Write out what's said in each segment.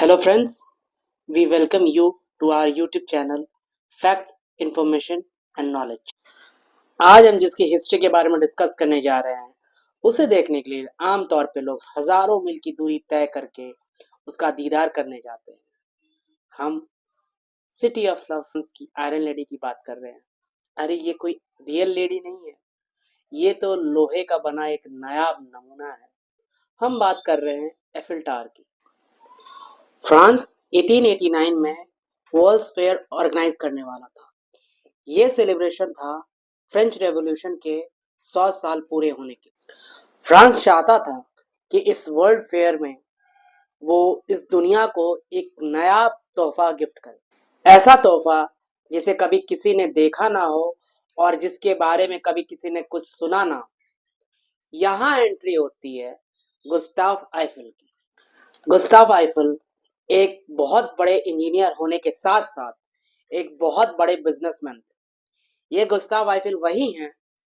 Hello friends, we welcome you to our YouTube channel Facts, Information and Knowledge। आज हम जिसकी history के बारे में डिस्कस करने जा रहे हैं उसे देखने के लिए आमतौर पे लोग हजारों मील की दूरी तय करके उसका दीदार करने जाते हैं। हम सिटी ऑफ लव की आयरन लेडी की बात कर रहे हैं। अरे ये कोई रियल लेडी नहीं है, ये तो लोहे का बना एक नायाब नमूना है। हम बात कर रहे हैं एफिल टावर की। फ्रांस 1889 में वर्ल्ड्स फेयर ऑर्गेनाइज करने वाला था। यह सेलिब्रेशन था फ्रेंच रेवोल्यूशन के 100 साल पूरे होने के। फ्रांस चाहता था कि इस वर्ल्ड फेयर में वो इस दुनिया को एक नया तोहफा गिफ्ट करे, ऐसा तोहफा जिसे कभी किसी ने देखा ना हो और जिसके बारे में कभी किसी ने कुछ सुना ना हो। यहाँ एंट्री होती है गुस्ताव आइफल की। गुस्ताव आइफल एक बहुत बड़े इंजीनियर होने के साथ साथ एक बहुत बड़े बिजनेसमैन थे। ये गुस्ताव आइफल वही हैं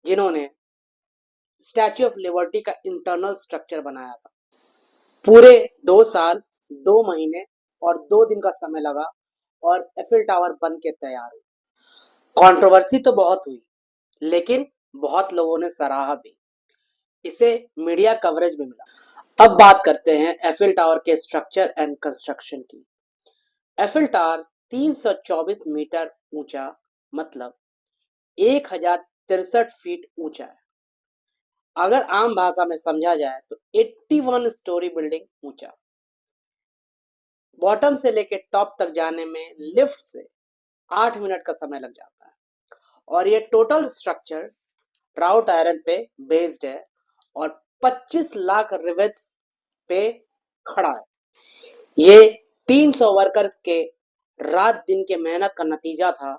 जिन्होंने स्टैच्यू ऑफ लिबर्टी का इंटरनल स्ट्रक्चर बनाया था। पूरे 2 साल 2 महीने और 2 दिन का समय लगा और एफिल टावर बन के तैयार हुई। कंट्रोवर्सी तो बहुत हुई, लेकिन बहुत लोगों ने सराहा भी। इसे मीडिया कवरेज भी मिला। अब बात करते हैं एफिल टावर के स्ट्रक्चर एंड कंस्ट्रक्शन की। एफिल टावर 324 मीटर ऊंचा, मतलब 1063 फीट ऊंचा है। अगर आम भाषा में समझा जाए तो 81 स्टोरी बिल्डिंग ऊंचा। बॉटम से लेके टॉप तक जाने में लिफ्ट से 8 मिनट का समय लग जाता है और ये टोटल स्ट्रक्चर राउट आयरन पे बेस्ड है और 25 लाख रिवेट्स पे खड़ा है। ये 300 वर्कर्स के रात दिन के मेहनत का नतीजा था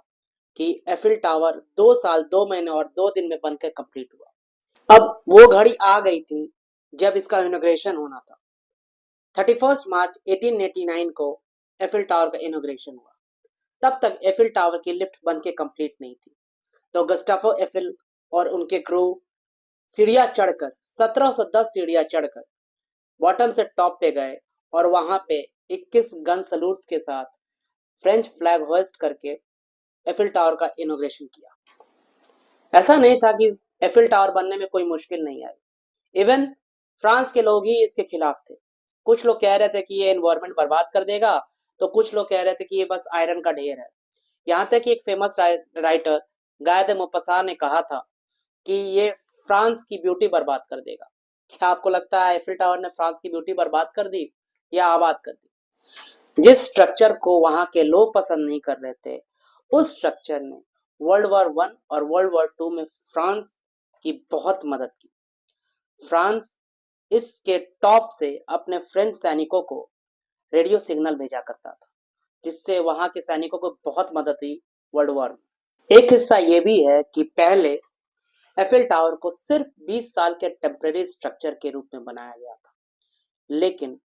कि एफिल टावर 2 साल 2 महीने और 2 दिन में बनकर कंप्लीट हुआ। अब वो घड़ी आ गई थी जब इसका इनॉग्रेशन होना था। 31 मार्च 1889 को एफिल टावर का इनॉग्रेशन हुआ। तब तक एफिल टावर की लिफ्ट बनके कंप्लीट नहीं थी, तो गस्टाफो एफिल और उनके क्रू सीढ़ियां चढ़कर 1710 सीढ़ियां चढ़कर बॉटम से टॉप पे गए और वहां पे 21 गन सलूट्स के साथ फ्रेंच फ्लैग होस्ट करके एफिल टावर का इनॉग्रेशन किया। ऐसा नहीं था कि एफिल टावर बनने में कोई मुश्किल नहीं आई। इवन फ्रांस के लोग ही इसके खिलाफ थे। कुछ लोग कह रहे थे कि ये एनवायरनमेंट बर्बाद कर देगा, तो कुछ लोग कह रहे थे कि ये बस आयरन का ढेर है। यहाँ तक कि एक फेमस राइटर गाय दे मोपासां ने कहा था कि ये फ्रांस की ब्यूटी बर्बाद कर देगा। क्या आपको लगता है एफिल टावर ने फ्रांस की ब्यूटी बर्बाद कर दी या आबाद कर दी? जिस स्ट्रक्चर को वहां के लोग पसंद नहीं कर रहे थे, उस स्ट्रक्चर ने वर्ल्ड वॉर 1 और वर्ल्ड वॉर 2 में फ्रांस की बहुत मदद की। फ्रांस इसके टॉप से अपने फ्रेंच सैनिकों को रेडियो सिग्नल भेजा करता था, जिससे वहां के सैनिकों को बहुत मदद हुई वर्ल्ड वॉर में। एक हिस्सा ये भी है कि पहले एफिल टावर को सिर्फ 20 साल के टेम्परेरी स्ट्रक्चर के रूप में बनाया गया था, लेकिन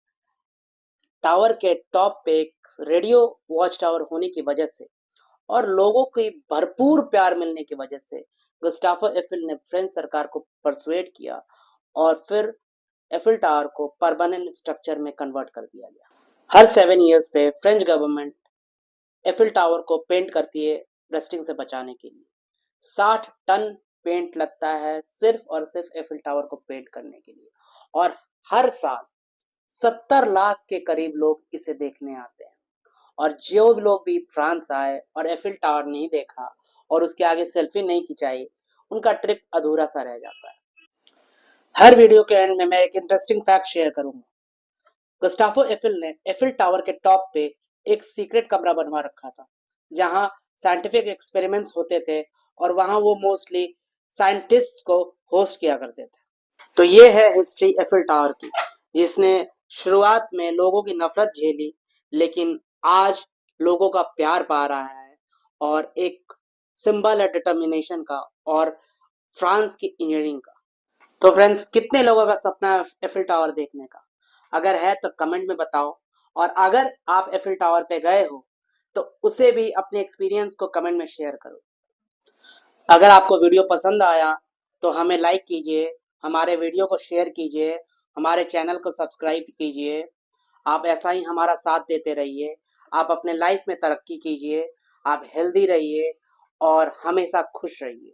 टावर के टॉप पे एक रेडियो वॉच टावर होने की वजह से और लोगों की भरपूर प्यार मिलने की वजह से गुस्टाफो एफिल ने फ्रेंच सरकार को परसुएड किया और फिर एफिल टावर को परमानेंट स्ट्रक्चर में कन्वर्ट कर दिया गया। हर 7 इयर्स पे फ्रेंच गवर्नमेंट एफिल टावर को पेंट करती है रस्टिंग से बचाने के लिए। 60 टन पेंट लगता है सिर्फ और सिर्फ एफिल टावर को पेंट करने के लिए, और हर साल 70 लाख के करीब लोग इसे देखने आते हैं। और जो लोग भी फ्रांस आए और एफिल टावर नहीं देखा और उसके आगे सेल्फी नहीं खिंचाई, उनका ट्रिप अधूरा सा रह जाता है। हर वीडियो के एंड में मैं एक इंटरेस्टिंग फैक्ट शेयर करूंगा। गुस्टाफो एफिल ने एफिल टावर के टॉप पे एक सीक्रेट कमरा बनवा रखा था, जहां साइंटिफिक एक्सपेरिमेंट्स होते थे और वहां वो मोस्टली साइंटिस्ट्स को होस्ट किया करते थे। तो ये है हिस्ट्री एफिल टावर की, जिसने शुरुआत में लोगों की नफरत झेली, लेकिन आज लोगों का प्यार पा रहा है और एक सिंबल है डिटर्मिनेशन का और फ्रांस की इंजीनियरिंग का। तो फ्रेंड्स, कितने लोगों का सपना है एफिल टावर देखने का? अगर है तो कमेंट में बताओ, और अगर आप एफिल टावर पे गए हो तो उसे भी अपने एक्सपीरियंस को कमेंट में शेयर करो। अगर आपको वीडियो पसंद आया तो हमें लाइक कीजिए, हमारे वीडियो को शेयर कीजिए, हमारे चैनल को सब्सक्राइब कीजिए। आप ऐसा ही हमारा साथ देते रहिए। आप अपने लाइफ में तरक्की कीजिए, आप हेल्दी रहिए और हमेशा खुश रहिए।